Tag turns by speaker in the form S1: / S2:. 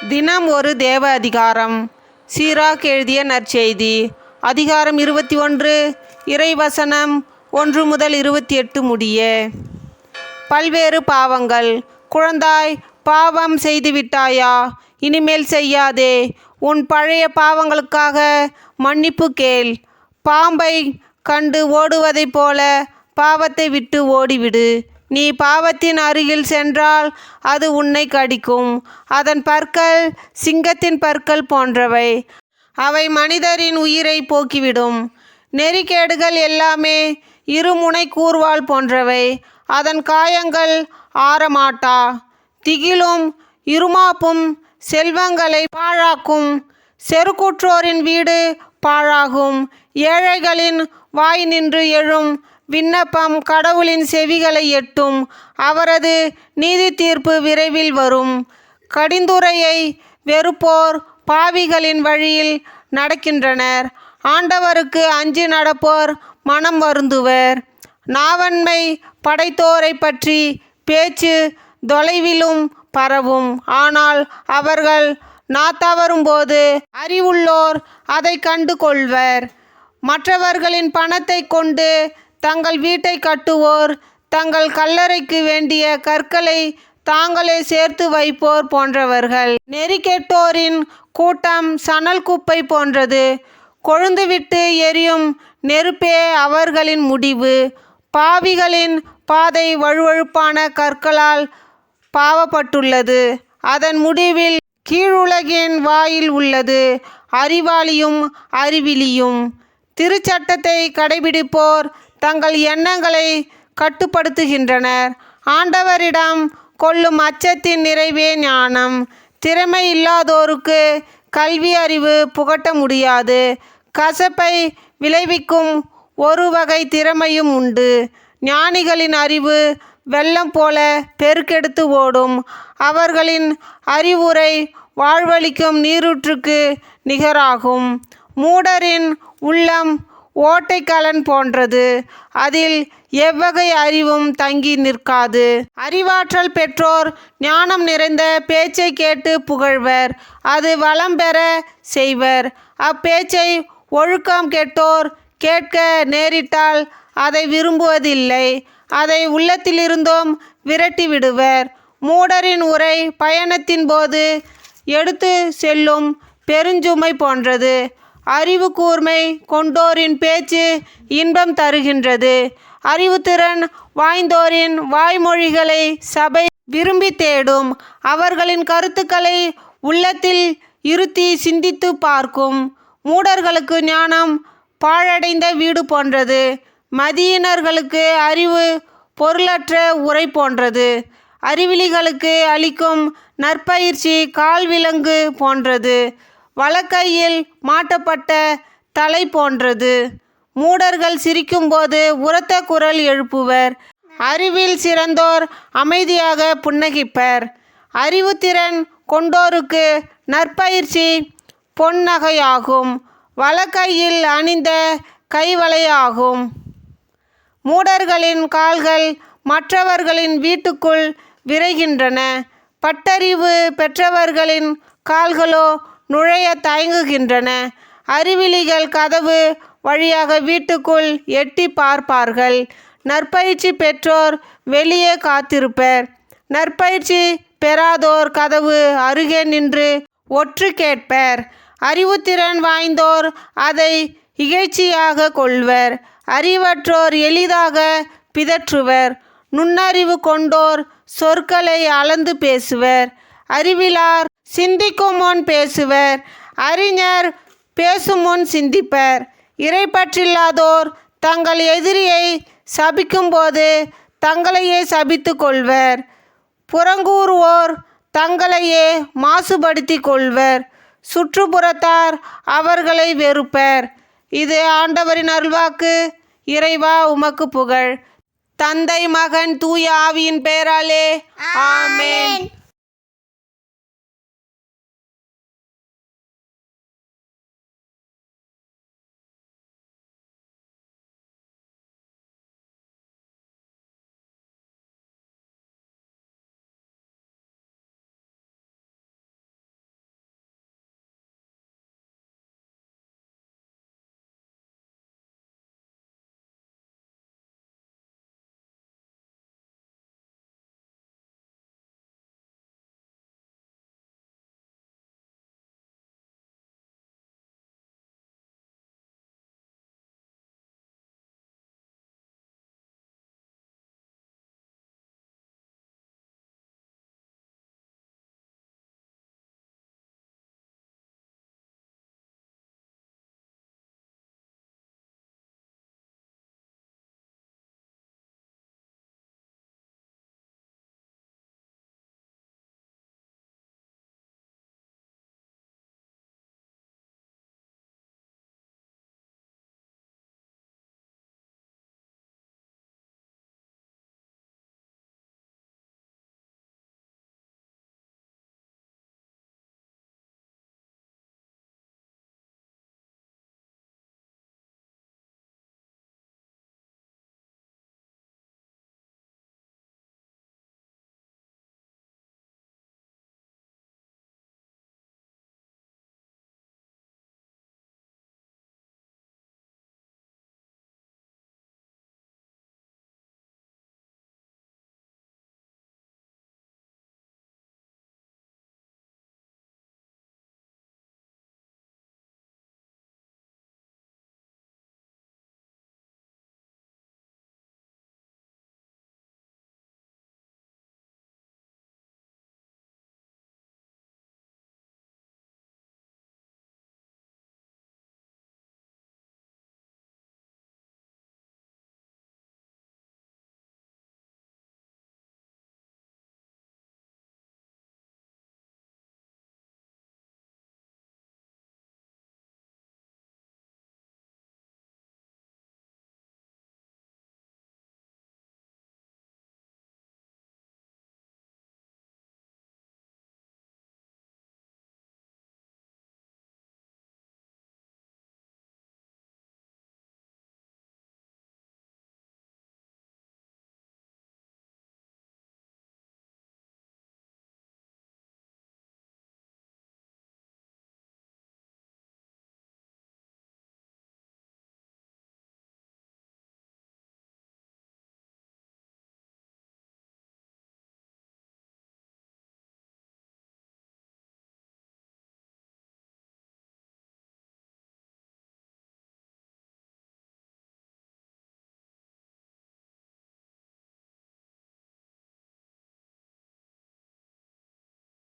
S1: தினம் ஒரு தேவ அதிகாரம். சீராக் எழுதிய நற்செய்தி அதிகாரம் 21 இறைவசனம் 1 முதல் 28 முடிய. பல்வேறு பாவங்கள். குழந்தாய், பாவம் செய்துவிட்டாயா? இனிமேல் செய்யாதே. உன் பழைய பாவங்களுக்காக மன்னிப்பு கேள். பாம்பை கண்டு ஓடுவதைப் போல பாவத்தை விட்டு ஓடிவிடு. நீ பாவத்தின் அருகில் சென்றால் அது உன்னை கடிக்கும். அதன் பற்கள் சிங்கத்தின் பற்கள் போன்றவை. அவை மனிதரின் உயிரை போக்கிவிடும். நெறிகேடுகள் எல்லாமே இருமுனை கூர்வாள் போன்றவை. அதன் காயங்கள் ஆறமாட்டா. திகிலும் இருமாப்பும் செல்வங்களை பாழாக்கும். செருக்குற்றோரின் வீடு பாழாகும். ஏழைகளின் வாய் நின்று எழும் விண்ணப்பம் கடவுளின் செவிகளை எட்டும். அவரது நீதி தீர்ப்பு விரைவில் வரும். கடிந்துரையை வெறுப்போர் பாவிகளின் வழியில் நடக்கின்றனர். ஆண்டவருக்கு அஞ்சி நடப்போர் மனம் வருந்துவர். நாவன்மை படைத்தோரை பற்றி பேச்சு தொலைவிலும் பரவும். ஆனால் அவர்கள் நாத்தவரும்போது அறிவுள்ளோர் அதை கண்டு கொள்வர். மற்றவர்களின் பணத்தை கொண்டு தங்கள் வீட்டை கட்டுவோர் தங்கள் கல்லறைக்கு வேண்டிய கற்களை தாங்களே சேர்த்து வைப்போர் போன்றவர்கள். நெறிகெட்டோரின் கூட்டம் சணல் குப்பை போன்றது. கொழுந்துவிட்டு எரியும் நெருப்பே அவர்களின் முடிவு. பாவிகளின் பாதை வழுவழுப்பான கற்களால் பாவப்பட்டுள்ளது. அதன் முடிவில் கீழுலகின் வாயில் உள்ளது. அறிவாளியும் அறிவிலியும். திருச்சட்டத்தை கடைபிடிப்போர் தங்கள் எண்ணங்களை கட்டுப்படுத்துகின்றனர். ஆண்டவரிடம் கொள்ளும் அச்சத்தின் நிறைவே ஞானம். திறமை இல்லாதோருக்கு கல்வி அறிவு புகட்ட முடியாது. கசப்பை விளைவிக்கும் ஒரு வகை திறமையும் உண்டு. ஞானிகளின் அறிவு வெள்ளம் போல பெருக்கெடுத்து ஓடும். அவர்களின் அறிவுரை வாழ்வளிக்கும் நீரூற்றுக்கு நிகராகும். மூடரின் உள்ளம் ஓட்டைக்கலன் போன்றது. அதில் எவ்வகை அறிவும் தங்கி நிற்காது. அறிவாற்றல் பெற்றோர் ஞானம் நிறைந்த பேச்சை கேட்டு புகழ்வர். அது வளம் பெற செய்வர். அப்பேச்சை ஒழுக்கம் கெட்டோர் கேட்க நேரிட்டால் அதை விரும்புவதில்லை. அதை உள்ளத்திலிருந்தும் விரட்டி விடுவர். மூடரின் உரை பயணத்தின் போது எடுத்து செல்லும் பெருஞ்சுமை போன்றது. அறிவு கூர்மை கொண்டோரின் பேச்சு இன்பம் தருகின்றது. அறிவுத்திறன் வாய்ந்தோரின் வாய்மொழிகளை சபை விரும்பி தேடும். அவர்களின் கருத்துக்களை உள்ளத்தில் இருத்தி சிந்தித்து பார்க்கும். மூடர்களுக்கு ஞானம் பாழடைந்த வீடு போன்றது. மதியினர்களுக்கு அறிவு பொருளற்ற உரை போன்றது. அறிவிலிகளுக்கு அளிக்கும் நற்பயிற்சி கால்விலங்கு போன்றது. வலக்கையில் மாட்டப்பட்ட தலை போன்றது. மூடர்கள் சிரிக்கும்போது உரத்த குரல் எழுப்புவர். அறிவில் சிறந்தோர் அமைதியாக புன்னகிப்பர். அறிவுத்திறன் கொண்டோருக்கு நற்பயிற்சி பொன்னகையாகும். வலக்கையில் அணிந்த கைவளையாகும். மூடர்களின் கால்கள் மற்றவர்களின் வீட்டுக்குள் விரைகின்றன. பட்டறிவு பெற்றவர்களின் கால்களோ நுழைய தயங்குகின்றன. அறிவிலிகள் கதவு வழியாக வீட்டுக்குள் எட்டி பார்ப்பார்கள். நற்பயிற்சி பெற்றோர் வெளியே காத்திருப்பர். நற்பயிற்சி பெறாதோர் கதவு அருகே நின்று ஒற்று கேட்பர். அறிவுத்திறன் வாய்ந்தோர் அதை இகழ்ச்சியாக கொள்வர். அறிவற்றோர் எளிதாக பிதற்றுவர். நுண்ணறிவு கொண்டோர் சொற்களை அளந்து பேசுவர். அறிவிலார் சிந்திக்கும் முன் பேசுவர். அறிஞர் பேசும் முன் சிந்திப்பர். இறைப்பற்றில்லாதோர் தங்கள் எதிரியை சபிக்கும்போது தங்களையே சபித்து கொள்வர். புறங்கூறுவோர் தங்களையே மாசுபடுத்தி கொள்வர். சுற்றுப்புறத்தார் அவர்களை வெறுப்பர். இது ஆண்டவரின் அருள்வாக்கு. இறைவா, உமக்கு புகழ். தந்தை, மகன், தூய ஆவியின் பெயராலே ஆமென்.